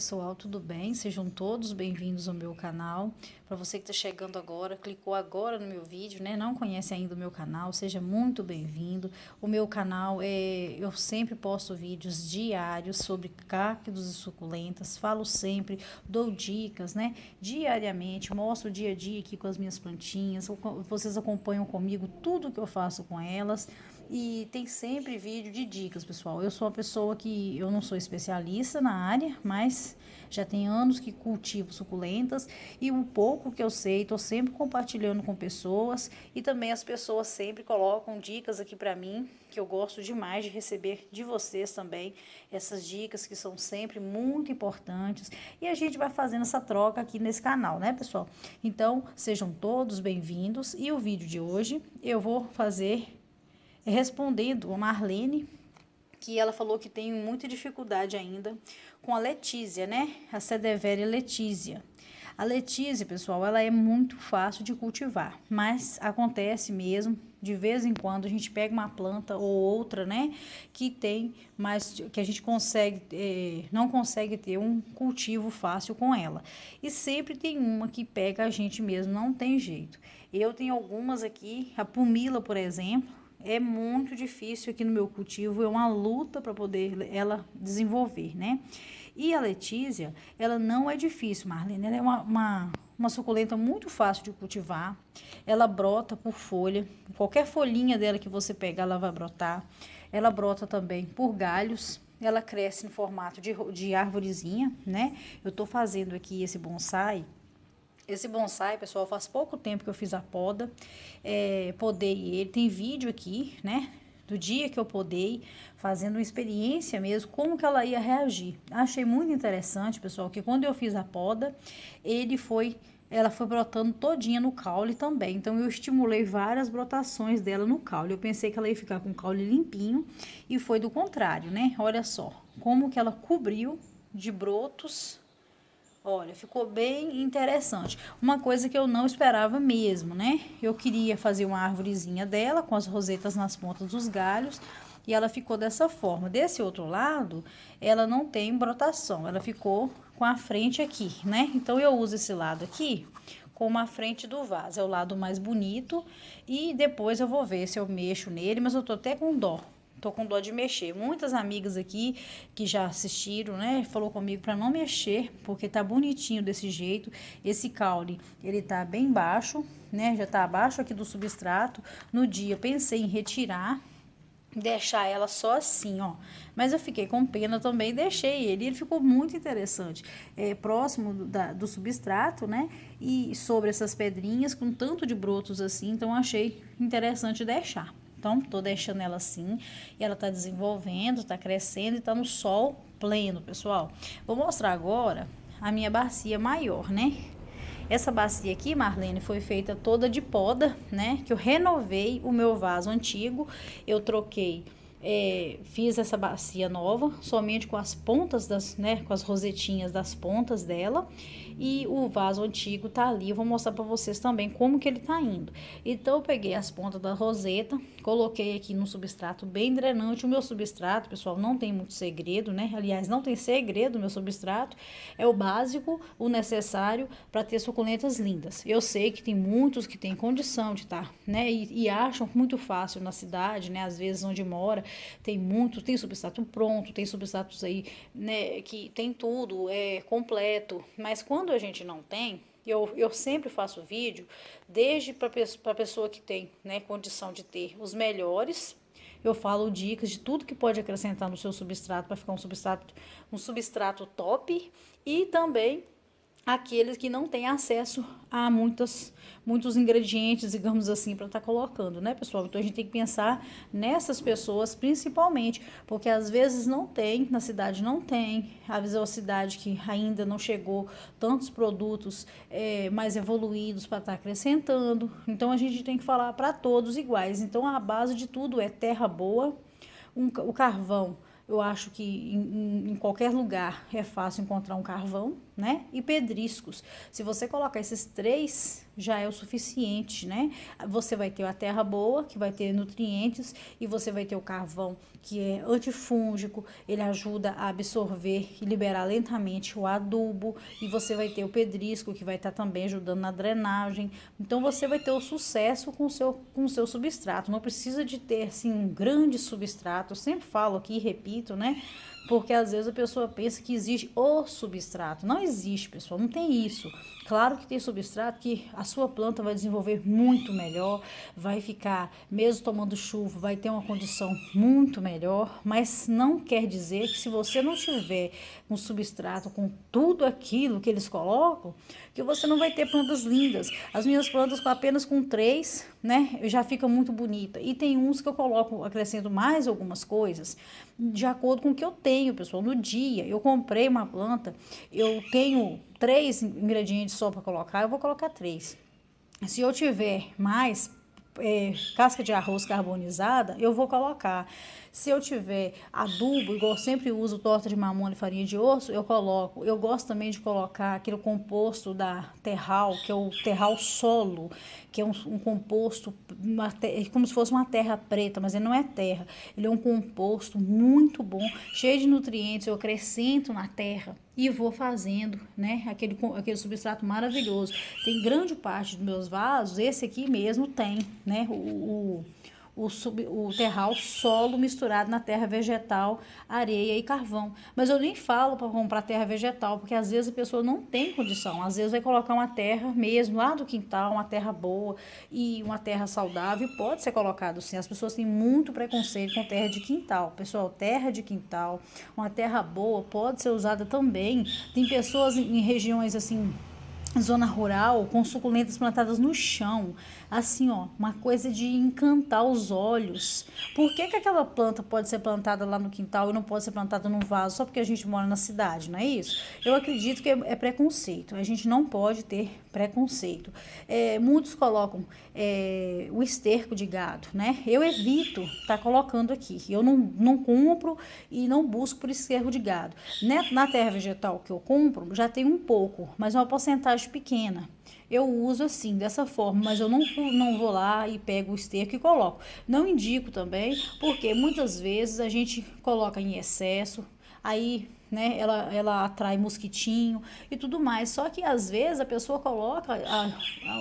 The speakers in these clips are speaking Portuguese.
pessoal, tudo bem? Sejam todos bem-vindos ao meu canal. Para você que está chegando agora, clicou agora no meu vídeo, né? Não conhece ainda o meu canal, seja muito bem-vindo. O meu canal eu sempre posto vídeos diários sobre cactos e suculentas, falo sempre, dou dicas, né? Diariamente, mostro o dia a dia aqui com as minhas plantinhas, vocês acompanham comigo tudo que eu faço com elas. E tem sempre vídeo de dicas, pessoal. Eu sou uma pessoa que eu não sou especialista na área, mas já tem anos que cultivo suculentas e o pouco que eu sei, estou sempre compartilhando com pessoas e também as pessoas sempre colocam dicas aqui para mim, que eu gosto demais de receber de vocês também, essas dicas que são sempre muito importantes e a gente vai fazendo essa troca aqui nesse canal, né, pessoal? Então, sejam todos bem-vindos e o vídeo de hoje eu vou fazer respondendo a Marlene, que ela falou que tem muita dificuldade ainda com a letísia, né? A Sedeveria letísia. A letísia, pessoal, ela é muito fácil de cultivar, mas acontece mesmo, de vez em quando a gente pega uma planta ou outra, né, que tem, mas que a gente não consegue ter um cultivo fácil com ela. E sempre tem uma que pega a gente mesmo, não tem jeito. Eu tenho algumas aqui, a pumila, por exemplo, é muito difícil aqui no meu cultivo, é uma luta para poder ela desenvolver, né? E a letísia, ela não é difícil, Marlene, ela é uma suculenta muito fácil de cultivar, ela brota por folha, qualquer folhinha dela que você pegar, ela vai brotar, ela brota também por galhos, ela cresce no formato de árvorezinha, né? Eu tô fazendo aqui esse bonsai. Esse bonsai, pessoal, faz pouco tempo que eu fiz a poda, podei ele, tem vídeo aqui, né, do dia que eu podei, fazendo uma experiência mesmo, como que ela ia reagir. Achei muito interessante, pessoal, que quando eu fiz a poda, ela foi brotando todinha no caule também, então eu estimulei várias brotações dela no caule. Eu pensei que ela ia ficar com o caule limpinho e foi do contrário, né? Olha só, como que ela cobriu de brotos. Olha, ficou bem interessante. Uma coisa que eu não esperava mesmo, né? Eu queria fazer uma arvorezinha dela com as rosetas nas pontas dos galhos e ela ficou dessa forma. Desse outro lado, ela não tem brotação, ela ficou com a frente aqui, né? Então eu uso esse lado aqui como a frente do vaso, é o lado mais bonito e depois eu vou ver se eu mexo nele, mas eu tô até com dó. Tô com dó de mexer. Muitas amigas aqui que já assistiram, né, falou comigo para não mexer, porque tá bonitinho desse jeito. Esse caule, ele tá bem baixo, né, já tá abaixo aqui do substrato. No dia pensei em retirar, deixar ela só assim, ó. Mas eu fiquei com pena também, deixei ele. Ele ficou muito interessante, próximo do substrato, né? E sobre essas pedrinhas, com tanto de brotos assim, então achei interessante deixar. Então, tô deixando ela assim, e ela tá desenvolvendo, tá crescendo e tá no sol pleno, pessoal. Vou mostrar agora a minha bacia maior, né? Essa bacia aqui, Marlene, foi feita toda de poda, né? Que eu renovei o meu vaso antigo, eu troquei, fiz essa bacia nova, somente com as pontas né? Com as rosetinhas das pontas dela. E o vaso antigo tá ali, eu vou mostrar para vocês também como que ele tá indo. Então, eu peguei as pontas da roseta, coloquei aqui no substrato bem drenante. O meu substrato, pessoal, não tem muito segredo, né? Aliás, não tem segredo o meu substrato. É o básico, o necessário para ter suculentas lindas. Eu sei que tem muitos que têm condição de estar, né? E acham muito fácil na cidade, né? Às vezes onde mora, tem substrato pronto, tem substratos aí, né? Que tem tudo, completo. Mas quando a gente não tem, eu sempre faço vídeo, desde para a pessoa que tem, né, condição de ter os melhores. Eu falo dicas de tudo que pode acrescentar no seu substrato para ficar um substrato top. E também aqueles que não têm acesso a muitos ingredientes, digamos assim, para estar colocando, né, pessoal? Então a gente tem que pensar nessas pessoas principalmente, porque às vezes não tem, na cidade não tem, às vezes é uma cidade que ainda não chegou tantos produtos mais evoluídos para estar acrescentando. Então a gente tem que falar para todos iguais. Então a base de tudo é terra boa, o carvão. Eu acho que em qualquer lugar é fácil encontrar um carvão, né? E pedriscos. Se você colocar esses três já é o suficiente, né? Você vai ter a terra boa, que vai ter nutrientes, e você vai ter o carvão, que é antifúngico, ele ajuda a absorver e liberar lentamente o adubo, e você vai ter o pedrisco, que vai estar também ajudando na drenagem. Então você vai ter o sucesso com o seu substrato. Não precisa de ter assim um grande substrato. Eu sempre falo aqui e repito, né? Porque às vezes a pessoa pensa que existe o substrato. Não existe, pessoal, não tem isso. Claro que tem substrato que a sua planta vai desenvolver muito melhor, vai ficar, mesmo tomando chuva, vai ter uma condição muito melhor, mas não quer dizer que se você não tiver um substrato com tudo aquilo que eles colocam, que você não vai ter plantas lindas. As minhas plantas apenas com 3, né, já fica muito bonita. E tem uns que eu coloco, acrescento mais algumas coisas, de acordo com o que eu tenho, pessoal. No dia, eu comprei uma planta, eu tenho 3 ingredientes só para colocar, eu vou colocar 3. Se eu tiver mais casca de arroz carbonizada, eu vou colocar. Se eu tiver adubo, igual eu sempre uso torta de mamona e farinha de osso, eu coloco. Eu gosto também de colocar aquele composto da Terral, que é o Terral Solo, que é um composto, como se fosse uma terra preta, mas ele não é terra. Ele é um composto muito bom, cheio de nutrientes, eu acrescento na terra e vou fazendo, né, aquele substrato maravilhoso. Tem grande parte dos meus vasos, esse aqui mesmo tem, né, o terral solo misturado na terra vegetal, areia e carvão. Mas eu nem falo para comprar terra vegetal, porque às vezes a pessoa não tem condição. Às vezes vai colocar uma terra mesmo lá do quintal, uma terra boa e uma terra saudável, pode ser colocado sim. As pessoas têm muito preconceito com terra de quintal. Pessoal, terra de quintal, uma terra boa pode ser usada também. Tem pessoas em regiões assim, zona rural, com suculentas plantadas no chão, assim, ó, uma coisa de encantar os olhos. Por que aquela planta pode ser plantada lá no quintal e não pode ser plantada num vaso só porque a gente mora na cidade, não é isso? Eu acredito que é preconceito, a gente não pode ter preconceito. Muitos colocam o esterco de gado, né? Eu evito estar colocando aqui, eu não compro e não busco por esterco de gado. Na terra vegetal que eu compro, já tem um pouco, mas uma porcentagem pequena. Eu uso assim, dessa forma, mas eu não vou lá e pego o esterco e coloco. Não indico também, porque muitas vezes a gente coloca em excesso, aí, né, ela atrai mosquitinho e tudo mais. Só que às vezes a pessoa coloca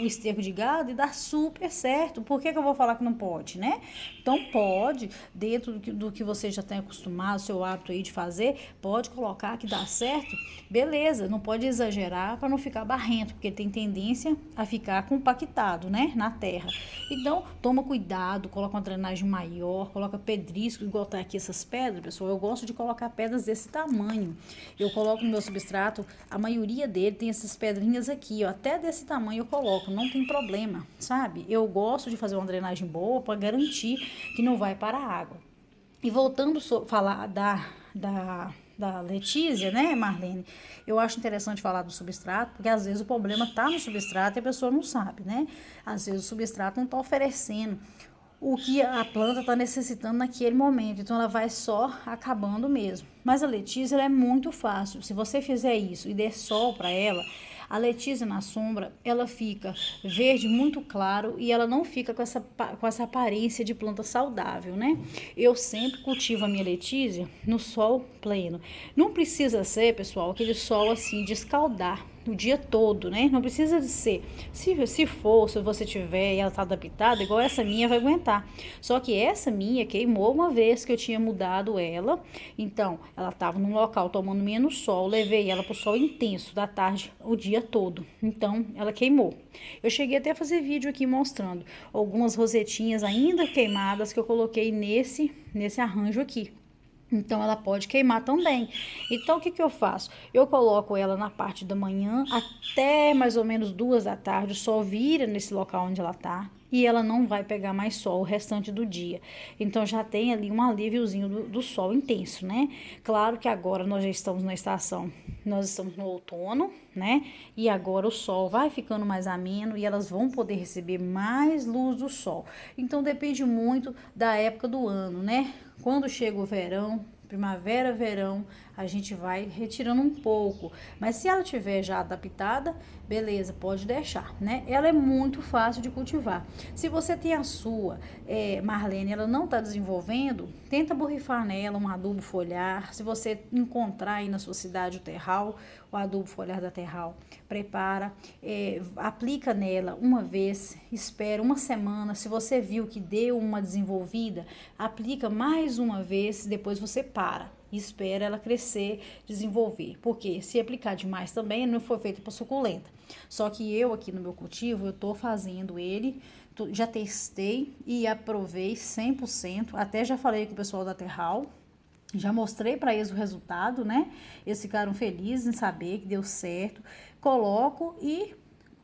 o esterco de gado e dá super certo. Por que eu vou falar que não pode, né? Então pode, dentro do que você já tem acostumado, seu hábito aí de fazer, pode colocar que dá certo. Beleza, não pode exagerar para não ficar barrento, porque tem tendência a ficar compactado, né, na terra. Então, toma cuidado, coloca uma drenagem maior, coloca pedrisco, igual tá aqui essas pedras, pessoal. Eu gosto de colocar pedras desse tamanho. Eu coloco no meu substrato, a maioria dele tem essas pedrinhas aqui, ó, até desse tamanho eu coloco, não tem problema, sabe? Eu gosto de fazer uma drenagem boa para garantir que não vai para a água. E voltando a falar da Letícia, né, Marlene? Eu acho interessante falar do substrato, porque às vezes o problema está no substrato e a pessoa não sabe, né? Às vezes o substrato não está oferecendo o que a planta está necessitando naquele momento, então ela vai só acabando mesmo. Mas a Letícia, ela é muito fácil. Se você fizer isso e der sol para ela, a Letícia na sombra, ela fica verde muito claro e ela não fica com essa aparência de planta saudável, né? Eu sempre cultivo a minha Letícia no sol pleno. Não precisa ser, pessoal, aquele sol assim de escaldar o dia todo, né? Não precisa de ser. Se você tiver e ela tá adaptada, igual essa minha vai aguentar. Só que essa minha queimou uma vez que eu tinha mudado ela. Então, ela tava num local tomando menos sol, levei ela pro sol intenso da tarde o dia todo. Então, ela queimou. Eu cheguei até a fazer vídeo aqui mostrando algumas rosetinhas ainda queimadas que eu coloquei nesse arranjo aqui. Então, ela pode queimar também. Então, o que eu faço? Eu coloco ela na parte da manhã até mais ou menos 2 da tarde. O sol vira nesse local onde ela tá e ela não vai pegar mais sol o restante do dia. Então, já tem ali um alíviozinho do sol intenso, né? Claro que agora nós já estamos na estação, nós estamos no outono, né? E agora o sol vai ficando mais ameno e elas vão poder receber mais luz do sol. Então, depende muito da época do ano, né? Quando chega o verão, primavera, verão, a gente vai retirando um pouco. Mas se ela tiver já adaptada, beleza, pode deixar, né? Ela é muito fácil de cultivar. Se você tem a sua, Marlene, ela não está desenvolvendo, tenta borrifar nela um adubo foliar. Se você encontrar aí na sua cidade o terral, o adubo foliar da terral, prepara, aplica nela uma vez, espera uma semana. Se você viu que deu uma desenvolvida, aplica mais uma vez, depois você para e espera ela crescer, desenvolver. Porque se aplicar demais também, não foi feito para suculenta. Só que eu aqui no meu cultivo, eu tô fazendo ele, já testei e aprovei 100%, até já falei com o pessoal da Terral, já mostrei para eles o resultado, né? Eles ficaram felizes em saber que deu certo. Coloco e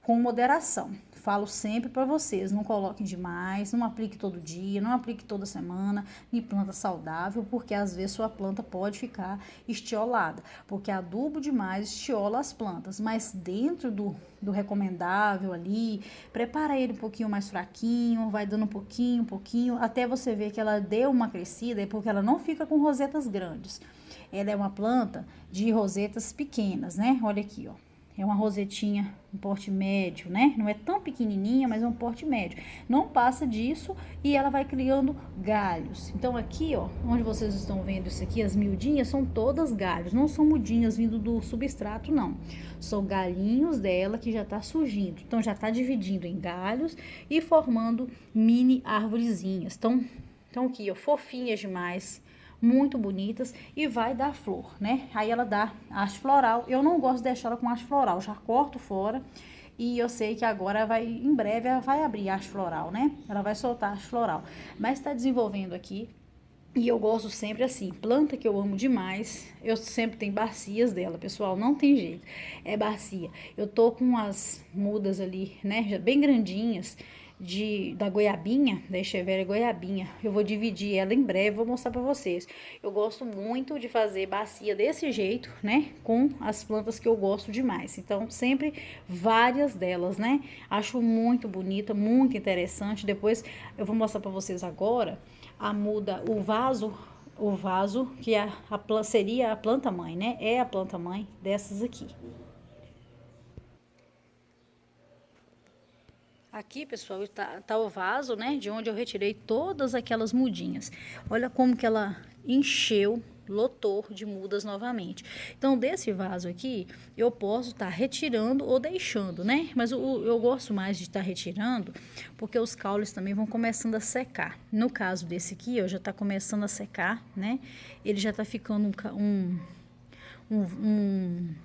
com moderação. Falo sempre para vocês, não coloquem demais, não aplique todo dia, não aplique toda semana em planta saudável, porque às vezes sua planta pode ficar estiolada, porque adubo demais estiola as plantas, mas dentro do recomendável ali, prepara ele um pouquinho mais fraquinho, vai dando um pouquinho, até você ver que ela deu uma crescida, porque ela não fica com rosetas grandes. Ela é uma planta de rosetas pequenas, né? Olha aqui, ó. É uma rosetinha, um porte médio, né? Não é tão pequenininha, mas é um porte médio. Não passa disso e ela vai criando galhos. Então aqui, ó, onde vocês estão vendo isso aqui, as miudinhas são todas galhos. Não são mudinhas vindo do substrato, não. São galhinhos dela que já tá surgindo. Então já tá dividindo em galhos e formando mini arvorezinhas. Então aqui, ó, fofinhas demais, muito bonitas e vai dar flor, né? Aí ela dá haste floral. Eu não gosto de deixar ela com haste floral, já corto fora e eu sei que agora em breve ela vai abrir haste floral, né? Ela vai soltar haste floral, mas está desenvolvendo aqui. E eu gosto sempre assim, planta que eu amo demais, eu sempre tenho bacias dela, pessoal, não tem jeito, é bacia. Eu tô com as mudas ali, né, já bem grandinhas, da goiabinha, da Echeveria goiabinha. Eu vou dividir ela em breve, vou mostrar pra vocês. Eu gosto muito de fazer bacia desse jeito, né, com as plantas que eu gosto demais. Então, sempre várias delas, né, acho muito bonita, muito interessante. Depois eu vou mostrar pra vocês agora a muda, o vaso que seria a planta mãe, né? É a planta mãe dessas aqui. Aqui, pessoal, tá o vaso, né? De onde eu retirei todas aquelas mudinhas. Olha como que ela encheu, lotou de mudas novamente. Então, desse vaso aqui, eu posso estar retirando ou deixando, né? Mas eu gosto mais de estar retirando, porque os caules também vão começando a secar. No caso desse aqui, ó, já tá começando a secar, né? Ele já tá ficando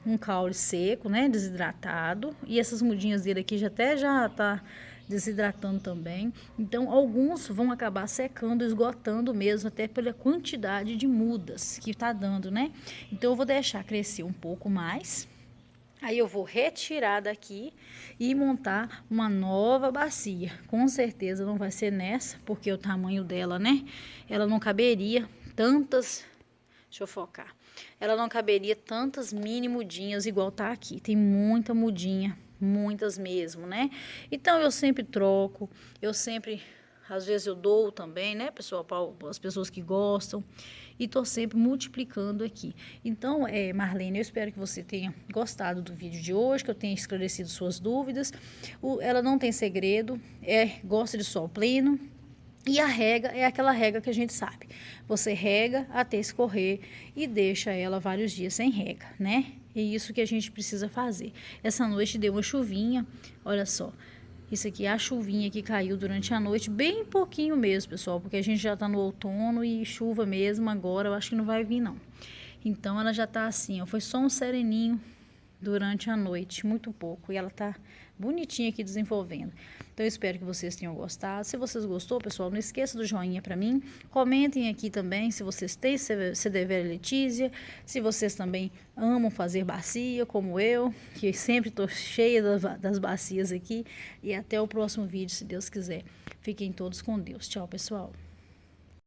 um caule seco, né, desidratado, e essas mudinhas dele aqui já tá desidratando também. Então alguns vão acabar secando, esgotando mesmo, até pela quantidade de mudas que tá dando, né? Então eu vou deixar crescer um pouco mais. Aí eu vou retirar daqui e montar uma nova bacia. Com certeza não vai ser nessa, porque o tamanho dela, né? Ela não caberia tantas. Deixa eu focar. Ela não caberia tantas mini mudinhas igual tá aqui. Tem muita mudinha, muitas mesmo, né? Então eu sempre troco, às vezes eu dou também, né, pessoal, para as pessoas que gostam. E tô sempre multiplicando aqui. Então, Marlene, eu espero que você tenha gostado do vídeo de hoje, que eu tenha esclarecido suas dúvidas. Ela não tem segredo, gosta de sol pleno. E a rega é aquela rega que a gente sabe. Você rega até escorrer e deixa ela vários dias sem rega, né? É isso que a gente precisa fazer. Essa noite deu uma chuvinha, olha só. Isso aqui é a chuvinha que caiu durante a noite, bem pouquinho mesmo, pessoal, porque a gente já tá no outono e chuva mesmo agora, eu acho que não vai vir, não. Então, ela já tá assim, ó, foi só um sereninho durante a noite, muito pouco, e ela tá bonitinha aqui desenvolvendo. Então eu espero que vocês tenham gostado. Se vocês gostou, pessoal, não esqueça do joinha para mim. Comentem aqui também se vocês têm Cederveria Letícia, se vocês também amam fazer bacia como eu, que sempre tô cheia das bacias aqui. E até o próximo vídeo, se Deus quiser. Fiquem todos com Deus. Tchau, pessoal.